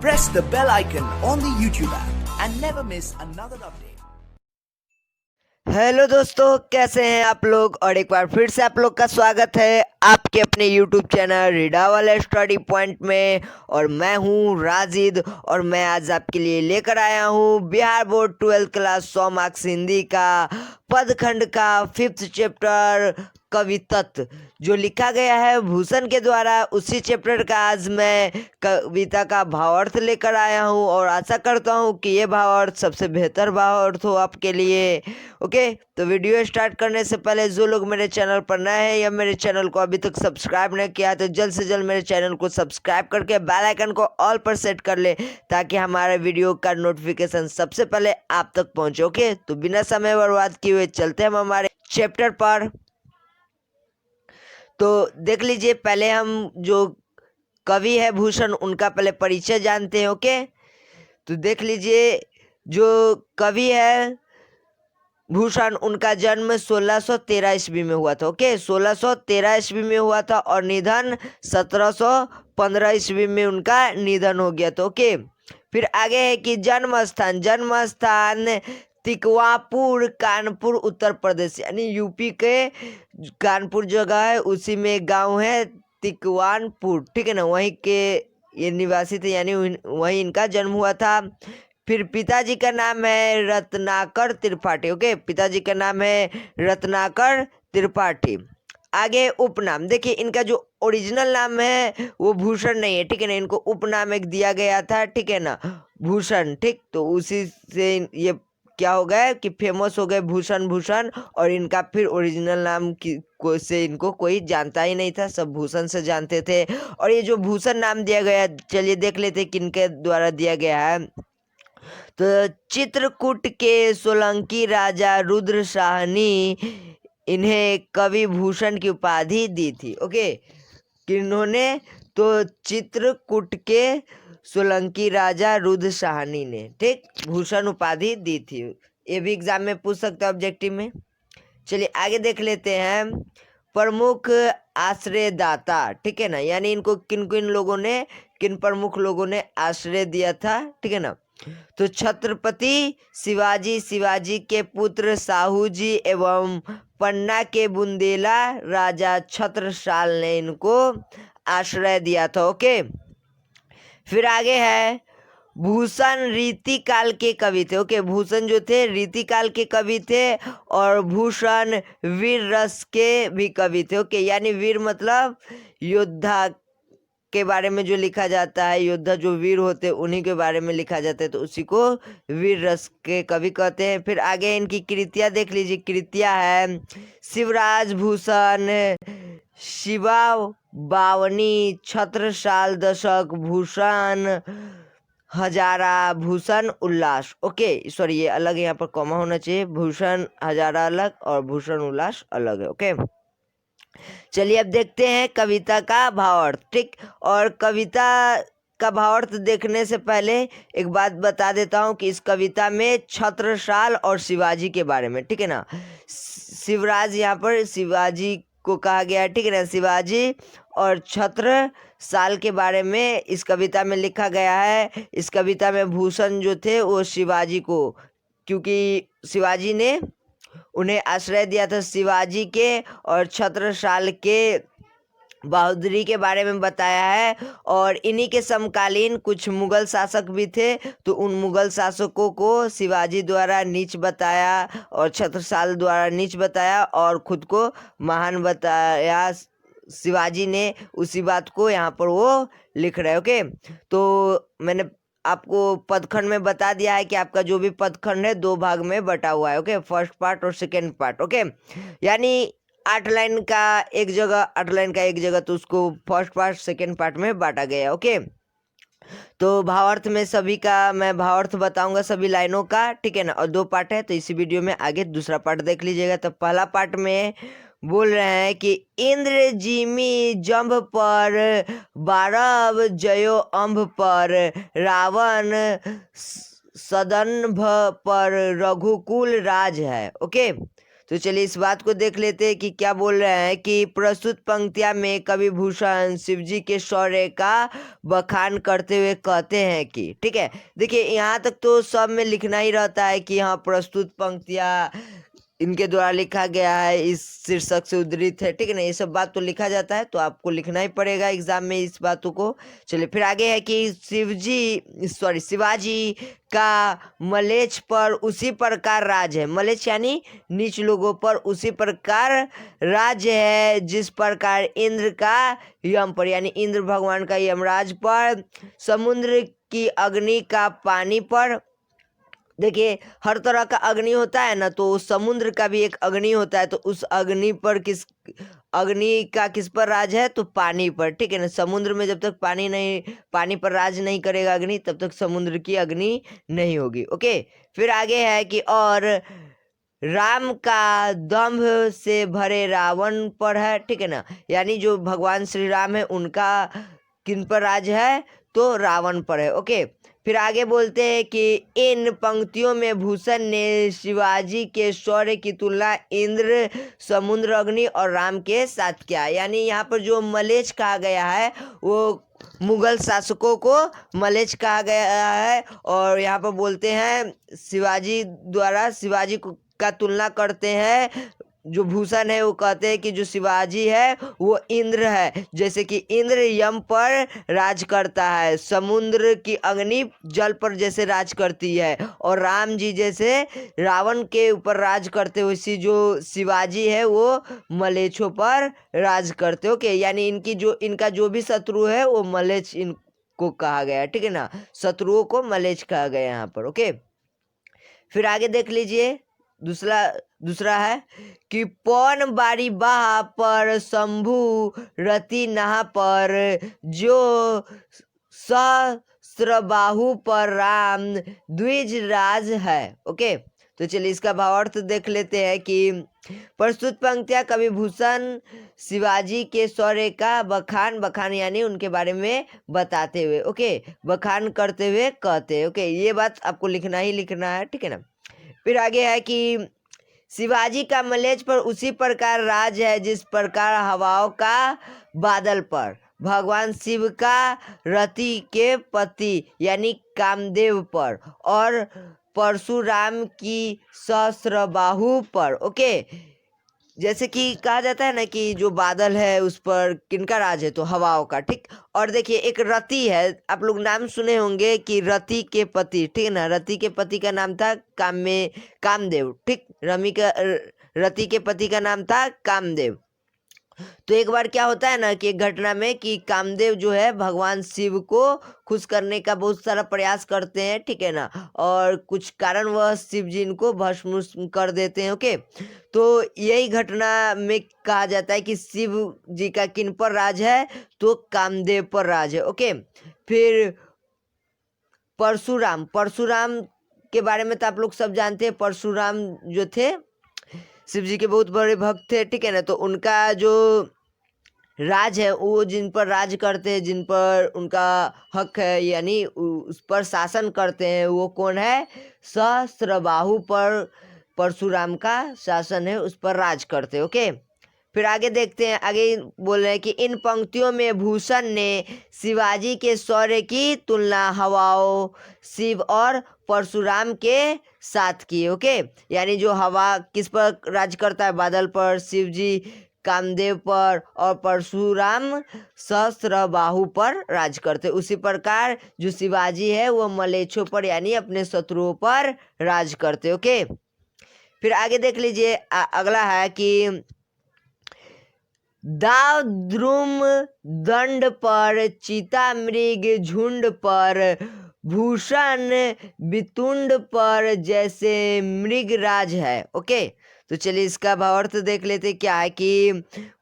press the bell icon on the YouTube app and never miss another update. Hello दोस्तों, कैसे हैं आप लोग। और एक बार फिर से आप लोग का स्वागत है आपके अपने यूट्यूब चैनल रीडा वाले स्टडी पॉइंट में। और मैं हूं राजिद और मैं आज आपके लिए लेकर आया हूं Bihar board 12th class 100 marks Hindi का पदखंड का 5th चैप्टर कवित्त जो लिखा गया है भूषण के द्वारा। उसी चैप्टर का आज मैं कविता का भावार्थ लेकर आया हूं और आशा करता हूं कि ये भावार्थ सबसे बेहतर भावार्थ हो आपके लिए। ओके, तो वीडियो स्टार्ट करने से पहले जो लोग मेरे चैनल पर नए हैं या मेरे चैनल को अभी तक सब्सक्राइब नहीं किया तो जल्द से जल्द मेरे चैनल को सब्सक्राइब करके बेल आइकन को ऑल पर सेट कर ले ताकि हमारे वीडियो का नोटिफिकेशन सबसे पहले आप तक पहुंचे। ओके, तो बिना समय बर्बाद किए हुए चलते हैं हमारे चैप्टर पर। तो देख लीजिए, पहले हम जो कवि है भूषण उनका पहले परिचय जानते हैं। ओके, तो देख लीजिए, जो कवि है भूषण उनका जन्म 1613 ईस्वी में हुआ था। ओके, 1613 ईस्वी में हुआ था और निधन 1715 ईस्वी में उनका निधन हो गया था। ओके, फिर आगे है कि जन्म स्थान तिकवापुर कानपुर उत्तर प्रदेश, यानी यूपी के कानपुर जगह है, उसी में एक गांव है तिकवानपुर, ठीक है ना, वहीं के ये निवासी थे, यानी वहीं इनका जन्म हुआ था। फिर पिताजी का नाम है रत्नाकर त्रिपाठी। ओके, पिताजी का नाम है रत्नाकर त्रिपाठी। आगे उपनाम देखिए, इनका जो ओरिजिनल नाम है वो भूषण नहीं है, ठीक है ना, इनको उपनाम एक दिया गया था, ठीक है ना, भूषण। ठीक, तो उसी से ये क्या हो गया कि फेमस हो गए भूषण। और इनका फिर ओरिजिनल नाम से इनको कोई जानता ही नहीं था, सब भूषण से जानते थे। और ये जो भूषण नाम दिया गया, चलिए देख लेते किनके द्वारा दिया गया है। तो चित्रकूट के सोलंकी राजा रुद्र साहनी इन्हें कवि भूषण की उपाधि दी थी। ओके, किन्होंने, तो चित्रकूट के सोलंकी राजा रुद्र साहनी ने, ठीक, भूषण उपाधि दी थी। ये भी एग्जाम में पूछ सकते हैं ऑब्जेक्टिव में। चलिए आगे देख लेते हैं। प्रमुख आश्रयदाता, ठीक है ना, यानी इनको किन प्रमुख लोगों ने आश्रय दिया था, ठीक है ना। तो छत्रपति शिवाजी के पुत्र साहू जी एवं पन्ना के बुंदेला राजा छत्रसाल ने इनको आश्रय दिया था। ओके, फिर आगे है भूषण रीतिकाल के कवि थे। ओके, भूषण जो थे रीतिकाल के कवि थे और भूषण वीर रस के भी कवि थे। ओके, यानी वीर मतलब योद्धा के बारे में जो लिखा जाता है, योद्धा जो वीर होते हैं उन्हीं के बारे में लिखा जाता है, तो उसी को वीर रस के कवि कहते हैं। फिर आगे इनकी कृतियां देख लीजिए। कृतियां है शिवराज भूषण, शिवा बावनी, छत्रसाल दशक, भूषण हजारा, भूषण उल्लास। ओके, सॉरी ये अलग है, यहाँ पर कॉमा होना चाहिए, भूषण हजारा अलग और भूषण उल्लास अलग है। ओके, चलिए अब देखते हैं कविता का भावार्थ। ठीक, और कविता का भावार्थ देखने से पहले एक बात बता देता हूँ कि इस कविता में छत्रसाल और शिवाजी के बारे में, ठीक है ना, शिवराज यहाँ पर शिवाजी को कहा गया है, ठीक है ना, शिवाजी और छत्रसाल के बारे में इस कविता में लिखा गया है। इस कविता में भूषण जो थे वो शिवाजी को, क्योंकि शिवाजी ने उन्हें आश्रय दिया था, शिवाजी के और छत्रसाल के बहादुरी के बारे में बताया है। और इन्हीं के समकालीन कुछ मुगल शासक भी थे, तो उन मुगल शासकों को शिवाजी द्वारा नीच बताया और छत्रसाल द्वारा नीच बताया और खुद को महान बताया। शिवाजी ने उसी बात को यहाँ पर वो लिख रहे हैं। ओके, तो मैंने आपको पदखंड में बता दिया है कि आपका जो भी पदखंड है 2 भाग में बटा हुआ है। ओके, फर्स्ट पार्ट और सेकेंड पार्ट। ओके, यानी 8 लाइन का एक जगह, तो उसको फर्स्ट पार्ट सेकेंड पार्ट में बांटा गया। ओके, तो भावार्थ में सभी का मैं भावार्थ बताऊंगा सभी लाइनों का, ठीक है ना, और 2 पार्ट है, तो इसी वीडियो में आगे दूसरा पार्ट देख लीजिएगा। तो पहला पार्ट में बोल रहे हैं कि इंद्र जिमी जंभ पर 12 जयो अम्भ पर, रावण सदंभ पर रघुकुल राज है। ओके, तो चलिए इस बात को देख लेते हैं कि क्या बोल रहे हैं कि प्रस्तुत पंक्तियां में कवि भूषण शिवजी के शौर्य का बखान करते हुए कहते हैं कि, ठीक है, देखिए यहाँ तक तो सब में लिखना ही रहता है कि हाँ प्रस्तुत पंक्तियां इनके द्वारा लिखा गया है, इस शीर्षक से उद्धृत है, ठीक है ना, ये सब बात तो लिखा जाता है, तो आपको लिखना ही पड़ेगा एग्जाम में इस बातों को। चलिए फिर आगे है कि शिवाजी का मलेच्छ पर उसी प्रकार राज है। मलेच्छ यानी नीच लोगों पर उसी प्रकार राज्य है जिस प्रकार इंद्र का यम पर, यानी इंद्र भगवान का यमराज पर, समुद्र की अग्नि का पानी पर। देखिए हर तरह का अग्नि होता है ना, तो समुद्र का भी एक अग्नि होता है, तो उस अग्नि का किस पर राज है, तो पानी पर, ठीक है ना। समुद्र में जब तक पानी पर राज नहीं करेगा अग्नि, तब तक समुद्र की अग्नि नहीं होगी। ओके, फिर आगे है कि और राम का दंभ से भरे रावण पर है, ठीक है ना, यानी जो भगवान श्री राम है उनका किन पर राज है, तो रावण पर है। ओके, फिर आगे बोलते हैं कि इन पंक्तियों में भूषण ने शिवाजी के शौर्य की तुलना इंद्र, समुद्र, अग्नि और राम के साथ किया। यानी यहाँ पर जो मलेच्छ कहा गया है वो मुगल शासकों को मलेच्छ कहा गया है, और यहाँ पर बोलते हैं शिवाजी द्वारा शिवाजी का तुलना करते हैं, जो भूषण है वो कहते हैं कि जो शिवाजी है वो इंद्र है, जैसे कि इंद्र यम पर राज करता है, समुद्र की अग्नि जल पर जैसे राज करती है, और राम जी जैसे रावण के ऊपर राज करते हुए जो शिवाजी है वो मलेच्छों पर राज करते। ओके, यानी इनका जो भी शत्रु है वो मलेच्छ इनको कहा गया है, ठीक है ना, शत्रुओं को मलेच्छ कहा गया यहाँ पर। ओके, फिर आगे देख लीजिए दूसरा है कि पौन बारी बाह पर शंभु रति नहा पर, जो सहस्त्रबाहु पर राम द्विज राज है। ओके, तो चलिए इसका भावार्थ देख लेते हैं कि प्रस्तुत पंक्तियां कवि भूषण शिवाजी के शौर्य का बखान यानी उनके बारे में बताते हुए, ओके, बखान करते हुए कहते हैं। ओके, ये बात आपको लिखना ही लिखना है, ठीक है ना। फिर आगे है कि शिवाजी का मलेच्छ पर उसी प्रकार राज है जिस प्रकार हवाओं का बादल पर, भगवान शिव का रति के पति यानी कामदेव पर, और परशुराम की सहस्त्रबाहु पर। ओके, जैसे कि कहा जाता है ना कि जो बादल है उस पर किनका राज है, तो हवाओं का, ठीक। और देखिए एक रति है, आप लोग नाम सुने होंगे कि रति के पति, ठीक है ना, रति के पति का नाम था कामदेव, ठीक, रति के पति का नाम था कामदेव। तो एक बार क्या होता है ना कि एक घटना में कि कामदेव जो है भगवान शिव को खुश करने का बहुत सारा प्रयास करते हैं, ठीक है ना, और कुछ कारण वह शिव जी इनको भस्म कर देते हैं। ओके, तो यही घटना में कहा जाता है कि शिव जी का किन पर राज है, तो कामदेव पर राज है। ओके, फिर परशुराम के बारे में तो आप लोग सब जानते हैं। परशुराम जो थे शिव जी के बहुत बड़े भक्त थे, ठीक है ना, तो उनका जो राज है वो जिन पर राज करते हैं, जिन पर उनका हक है, यानी उस पर शासन करते हैं, वो कौन है, सहस्त्रबाहु पर परशुराम का शासन है, उस पर राज करते हैं। ओके, फिर आगे देखते हैं, आगे बोल रहे हैं कि इन पंक्तियों में भूषण ने शिवाजी के शौर्य की तुलना हवाओं, शिव और परशुराम के साथ की। ओके, यानी जो हवा किस पर राज करता है, बादल पर, शिव जी कामदेव पर, और परशुराम सहस्त्रबाहु पर राज करते, उसी प्रकार जो शिवाजी है वो मलेच्छों पर यानी अपने शत्रुओं पर राज करते। ओके, फिर आगे देख लीजिए अगला है कि दाव द्रुम दंड पर, चिता मृग झुंड पर, भूषण वितुंड पर जैसे मृगराज है। ओके, तो चलिए इसका भावार्थ देख लेते क्या है कि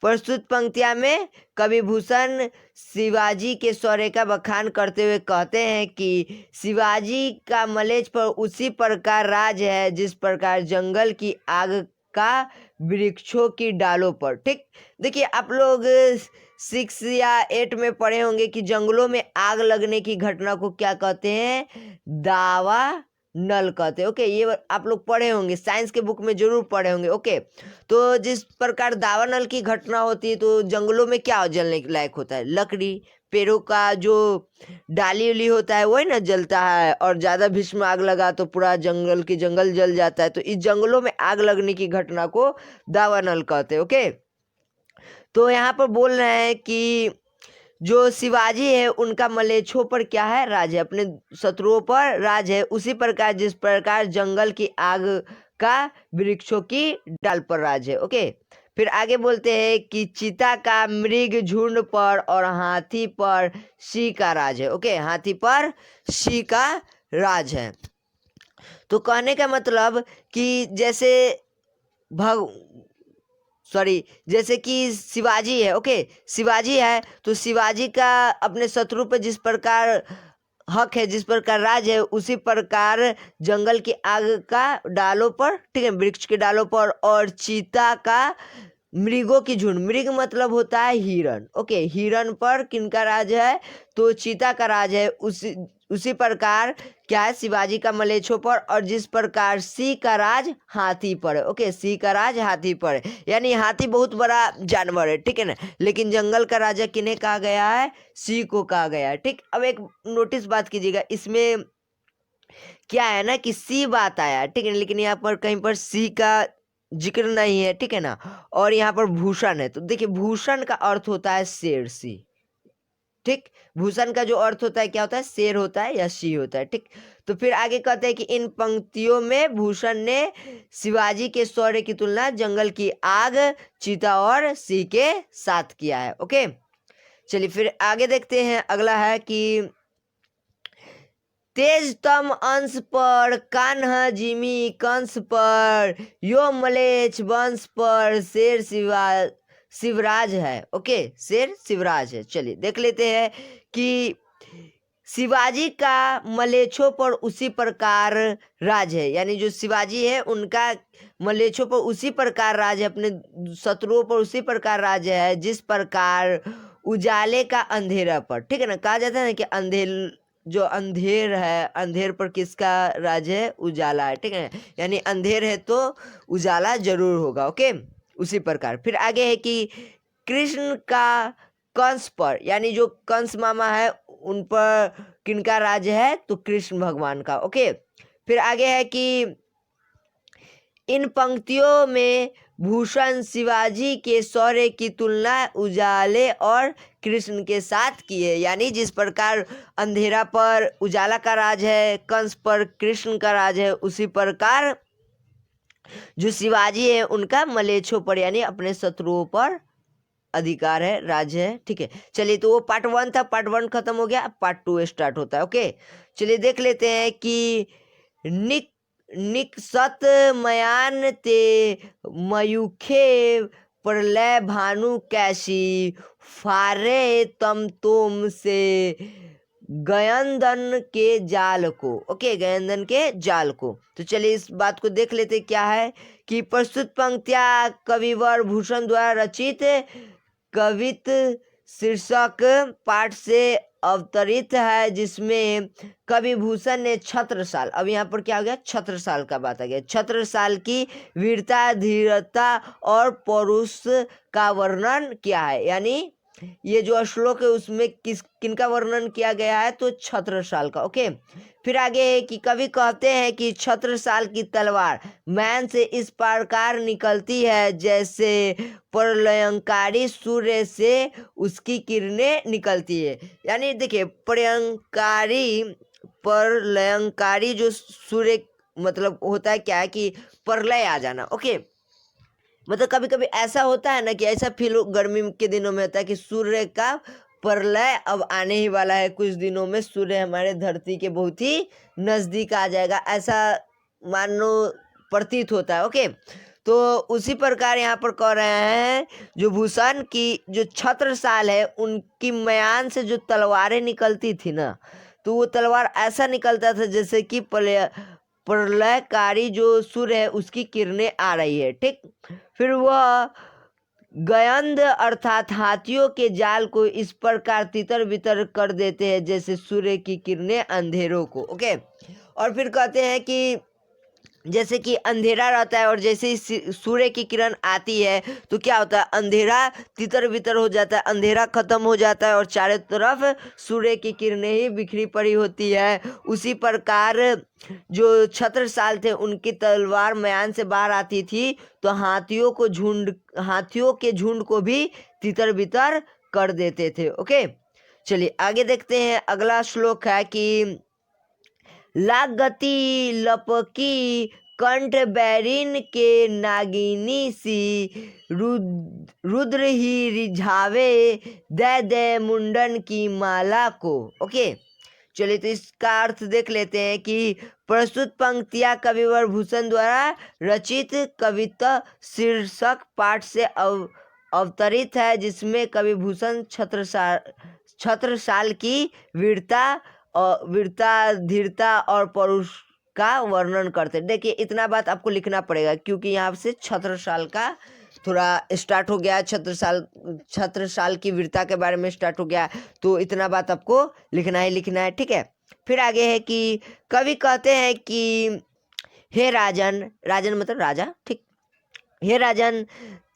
प्रस्तुत पंक्तियां में कवि भूषण शिवाजी के शौर्य का बखान करते हुए कहते हैं कि शिवाजी का मलेच्छ पर उसी प्रकार राज है जिस प्रकार जंगल की आग का वृक्षों की डालों पर, ठीक। देखिए आप लोग 6 या 8 में पढ़े होंगे कि जंगलों में आग लगने की घटना को क्या कहते हैं, दावा नल कहते हैं। ओके, ये आप लोग पढ़े होंगे, साइंस के बुक में जरूर पढ़े होंगे। ओके, तो जिस प्रकार दावानल की घटना होती है तो जंगलों में क्या जलने लायक होता है? लकड़ी, पेड़ों का जो डाली उली होता है वही ना जलता है, और ज्यादा भीष्म आग लगा तो पूरा जंगल की जंगल जल जाता है। तो इस जंगलों में आग लगने की घटना को दावानल कहते हैं। ओके, तो यहाँ पर बोल रहे हैं कि जो शिवाजी है उनका मलेच्छों पर क्या है? राज है, अपने शत्रुओं पर राज है। उसी प्रकार जिस प्रकार जंगल की आग का वृक्षों की डाल पर राज है। ओके, फिर आगे बोलते हैं कि चीता का मृग झुंड पर और हाथी पर सिंह का राज है। ओके, हाथी पर सिंह का राज है। तो कहने का मतलब कि जैसे भग जैसे कि शिवाजी है। ओके, शिवाजी है तो शिवाजी का अपने शत्रु पर जिस प्रकार हक है, जिस प्रकार राज है, उसी प्रकार जंगल की आग का डालों पर, ठीक है, वृक्ष के डालों पर, और चीता का मृगों की झुंड, मृग मतलब होता है हिरण। ओके, हिरण पर किनका राज है? तो चीता का राज है। उसी प्रकार क्या है? शिवाजी का मलेच्छों पर, और जिस प्रकार सिंह का राज हाथी पर है। ओके, सिंह का राज हाथी पर है, यानी हाथी बहुत बड़ा जानवर है, ठीक है ना, लेकिन जंगल का राजा किन्हें कहा गया है? सिंह को कहा गया है। ठीक, अब एक नोटिस बात कीजिएगा, इसमें क्या है ना कि सी बात आया, ठीक है, लेकिन यहाँ पर कहीं पर सी का जिक्र नहीं है, ठीक है ना, और यहाँ पर भूषण है। तो देखिए, भूषण का अर्थ होता है शेर, सी। ठीक, भूषण का जो अर्थ होता है क्या होता है? शेर होता है या सी होता है। ठीक, तो फिर आगे कहते हैं कि इन पंक्तियों में भूषण ने शिवाजी के शौर्य की तुलना जंगल की आग, चीता और सिंह के साथ किया है। ओके, चलिए फिर आगे देखते हैं। अगला है कि तेजतम अंश पर कान्हा जिमी कंस पर यो मलेच्छ वंश पर शेर शिवराज है। ओके, शेर शिवराज है। चलिए देख लेते हैं कि शिवाजी का मलेच्छों पर उसी प्रकार राज है, यानी जो शिवाजी है उनका मलेच्छों पर उसी प्रकार राज है, अपने शत्रुओं पर उसी प्रकार राज है जिस प्रकार उजाले का अंधेरा पर, ठीक है ना, कहा जाता है ना कि जो अंधेर है, अंधेर पर किसका राज है? उजाला है, ठीक है, यानी अंधेर है तो उजाला जरूर होगा। ओके, उसी प्रकार फिर आगे है कि कृष्ण का कंस पर, यानी जो कंस मामा है उन पर किनका राज है? तो कृष्ण भगवान का। ओके, फिर आगे है कि इन पंक्तियों में भूषण शिवाजी के शौर्य की तुलना उजाले और कृष्ण के साथ की है, यानी जिस प्रकार अंधेरा पर उजाला का राज है, कंस पर कृष्ण का राज है, उसी प्रकार जो शिवाजी है उनका मलेच्छों पर, यानी अपने शत्रुओं पर अधिकार है, राज्य है। ठीक है, चलिए, तो वो पार्ट 1 था, पार्ट 1 खत्म हो गया, पार्ट 2 स्टार्ट होता है। ओके, चलिए देख लेते हैं कि निक निकसत मयान ते मयूखे प्रलय भानु कैसी फारे तम तुम से गयंदन के जाल को। ओके, गयंदन के जाल को। तो चलिए इस बात को देख लेते क्या है कि प्रस्तुत पंक्तियां कविवर भूषण द्वारा रचित कवित शीर्षक पाठ से अवतरित है, जिसमें कवि भूषण ने छत्रसाल, अब यहाँ पर क्या हो गया? छत्रसाल का बात आ गया, छत्रसाल की वीरता, धीरता और पौरुष का वर्णन किया है, यानी ये जो श्लोक है उसमें किनका वर्णन किया गया है? तो छत्रसाल का। ओके, फिर आगे है कि कवि कहते हैं कि छत्रसाल की तलवार मैन से इस प्रकार निकलती है जैसे प्रलयंकारी सूर्य से उसकी किरणें निकलती है, यानी देखिए प्रलयंकारी जो सूर्य मतलब होता है क्या है कि प्रलय आ जाना। ओके, मतलब कभी कभी ऐसा होता है ना कि ऐसा फील गर्मी के दिनों में होता है कि सूर्य का प्रलय अब आने ही वाला है, कुछ दिनों में सूर्य हमारे धरती के बहुत ही नजदीक आ जाएगा, ऐसा मानो प्रतीत होता है। ओके, तो उसी प्रकार यहाँ पर कह रहे हैं जो भूषण की जो छत्रसाल है उनकी म्यान से जो तलवारें निकलती थी ना, तो वो तलवार ऐसा निकलता था जैसे कि प्रलयकारी जो सूर्य है उसकी किरणें आ रही है। ठीक, फिर वह गयंद अर्थात हाथियों के जाल को इस प्रकार तितर बितर कर देते हैं जैसे सूर्य की किरणें अंधेरों को। ओके, और फिर कहते हैं कि जैसे कि अंधेरा रहता है और जैसे ही सूर्य की किरण आती है तो क्या होता है, अंधेरा तितर बितर हो जाता है, अंधेरा खत्म हो जाता है और चारों तरफ सूर्य की किरणें ही बिखरी पड़ी होती है। उसी प्रकार जो छत्रसाल थे उनकी तलवार म्यान से बाहर आती थी तो हाथियों के झुंड को भी तितर बितर कर देते थे। ओके, चलिए आगे देखते हैं। अगला श्लोक है कि लाग गति लपकी कंठ बैरिन के नागिनी सी रुद्र ही रिझावे दे दे मुंडन की माला को। ओके, चलिए तो इसका अर्थ देख लेते हैं कि प्रस्तुत पंक्तियां कविवर भूषण द्वारा रचित कविता शीर्षक पाठ से अवतरित है जिसमें कवि भूषण छत्रसाल की वीरता धीरता और पौरुष का वर्णन करते हैं। देखिए इतना बात आपको लिखना पड़ेगा क्योंकि यहाँ से छत्रसाल का थोड़ा स्टार्ट हो गया, छत्रसाल की वीरता के बारे में स्टार्ट हो गया, तो इतना बात आपको लिखना ही लिखना है। ठीक है, फिर आगे है कि कवि कहते हैं कि हे राजन, राजन मतलब राजा, ठीक, हे राजन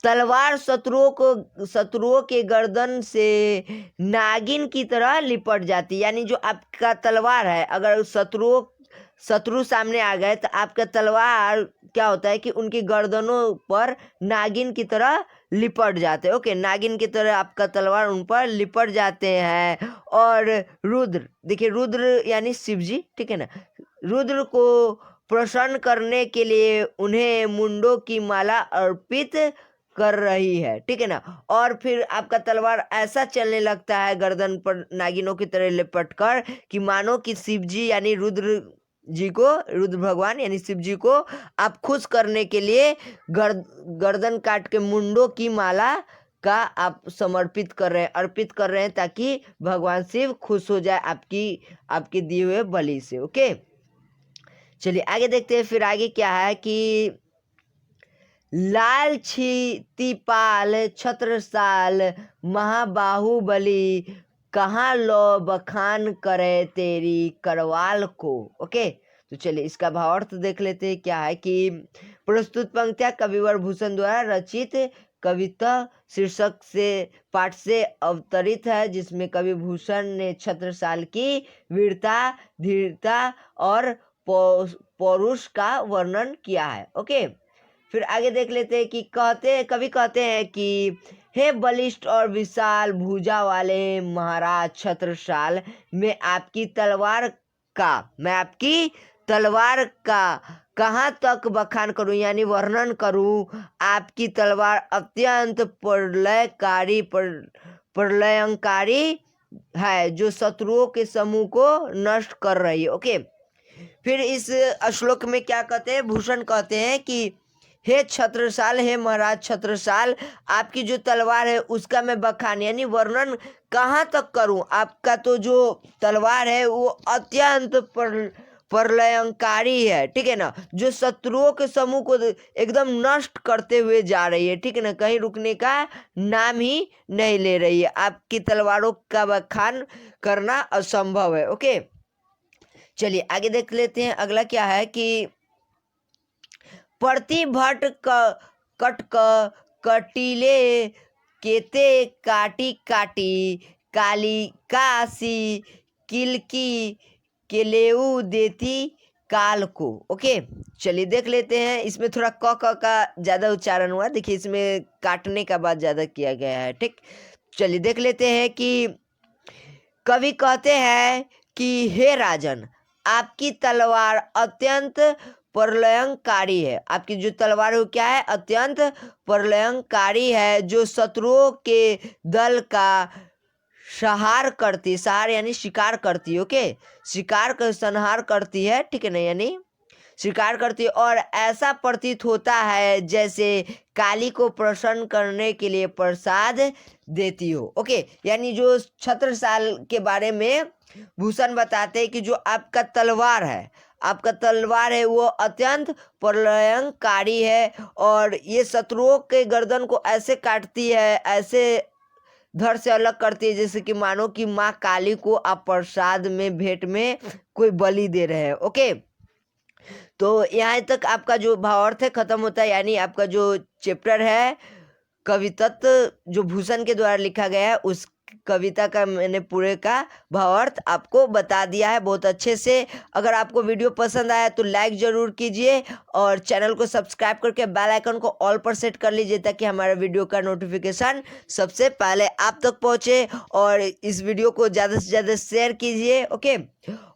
तलवार शत्रुओं के गर्दन से नागिन की तरह लिपट जाती, यानी जो आपका तलवार है अगर शत्रु सामने आ गए तो आपका तलवार क्या होता है कि उनकी गर्दनों पर नागिन की तरह लिपट जाते हैं। ओके, नागिन की तरह आपका तलवार उन पर लिपट जाते हैं। और रुद्र, देखिए रुद्र यानी शिव जी, ठीक है ना, रुद्र को प्रसन्न करने के लिए उन्हें मुंडों की माला अर्पित कर रही है, ठीक है ना। और फिर आपका तलवार ऐसा चलने लगता है गर्दन पर नागिनों की तरह लिपट कर कि मानो कि शिव जी यानी रुद्र भगवान यानी शिव जी को आप खुश करने के लिए गर्दन काट के मुंडों की माला का आप समर्पित कर रहे हैं, अर्पित कर रहे हैं ताकि भगवान शिव खुश हो जाए आपके दिए हुए बलि से। ओके, चलिए आगे देखते हैं। फिर आगे क्या है कि लाल क्षितिपाल छत्रसाल महाबाहुबली कहाँ लो बखान करे तेरी करवाल को। ओके, तो चलिए इसका भावार्थ देख लेते हैं। क्या है कि प्रस्तुत पंक्तियां कविवर भूषण द्वारा रचित कविता शीर्षक से पाठ से अवतरित है जिसमें कवि भूषण ने छत्रसाल की वीरता धीरता और पौरुष का वर्णन किया है। ओके, फिर आगे देख लेते हैं कि कवि कहते हैं कि हे बलिष्ठ और विशाल भुजा वाले महाराज छत्रसाल, मैं आपकी तलवार का कहाँ तक बखान करूं यानी वर्णन करूं। आपकी तलवार अत्यंत प्रलयंकारी है जो शत्रुओं के समूह को नष्ट कर रही है। ओके, फिर इस श्लोक में क्या कहते हैं, भूषण कहते हैं कि हे छत्रसाल, हे महाराज छत्रसाल, आपकी जो तलवार है उसका मैं बखान यानी वर्णन कहाँ तक करूं। आपका तो जो तलवार है वो अत्यंत प्रलयंकारी है, ठीक है ना, जो शत्रुओं के समूह को एकदम नष्ट करते हुए जा रही है, ठीक है ना, कहीं रुकने का नाम ही नहीं ले रही है। आपकी तलवारों का बखान करना असंभव है। ओके, चलिए आगे देख लेते हैं। अगला क्या है कि प्रतिभट कटिले केते काटी काटी कालिकासी किलकी केलेऊ देती काल को। ओके, चलिए देख लेते हैं। इसमें थोड़ा क का ज्यादा उच्चारण हुआ, देखिए इसमें काटने का बात ज्यादा किया गया है। ठीक, चलिए देख लेते हैं कि कवि कहते हैं कि हे राजन, आपकी तलवार अत्यंत प्रलयंकारी है। आपकी जो तलवार है क्या है, अत्यंत प्रलयंकारी है जो शत्रुओं के दल का संहार यानी शिकार करती है। ओके, शिकार का संहार करती है, ठीक है ना, यानी स्वीकार करती है और ऐसा प्रतीत होता है जैसे काली को प्रसन्न करने के लिए प्रसाद देती हो। ओके, यानी जो छत्रसाल के बारे में भूषण बताते हैं कि जो आपका तलवार है वो अत्यंत प्रलयंकारी है और ये शत्रुओं के गर्दन को ऐसे काटती है, ऐसे धड़ से अलग करती है जैसे कि मानो कि माँ काली को आप प्रसाद में भेंट में कोई बलि दे रहे हैं। ओके, तो यहाँ तक आपका जो भावार्थ है खत्म होता है, यानी आपका जो चैप्टर है कवितत्व जो भूषण के द्वारा लिखा गया है उस कविता का मैंने पूरे का भावार्थ आपको बता दिया है बहुत अच्छे से। अगर आपको वीडियो पसंद आया तो लाइक जरूर कीजिए और चैनल को सब्सक्राइब करके बेल आइकन को ऑल पर सेट कर लीजिए ताकि हमारे वीडियो का नोटिफिकेशन सबसे पहले आप तक पहुंचे। और इस वीडियो को ज़्यादा से ज़्यादा शेयर कीजिए। ओके,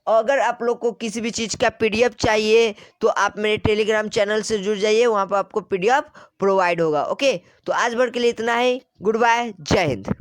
अगर आप लोग को किसी भी चीज़ का PDF चाहिए तो आप मेरे टेलीग्राम चैनल से जुड़ जाइए, वहाँ पर आपको PDF प्रोवाइड होगा। ओके, तो आज भर के लिए इतना ही। गुड बाय, जय हिंद।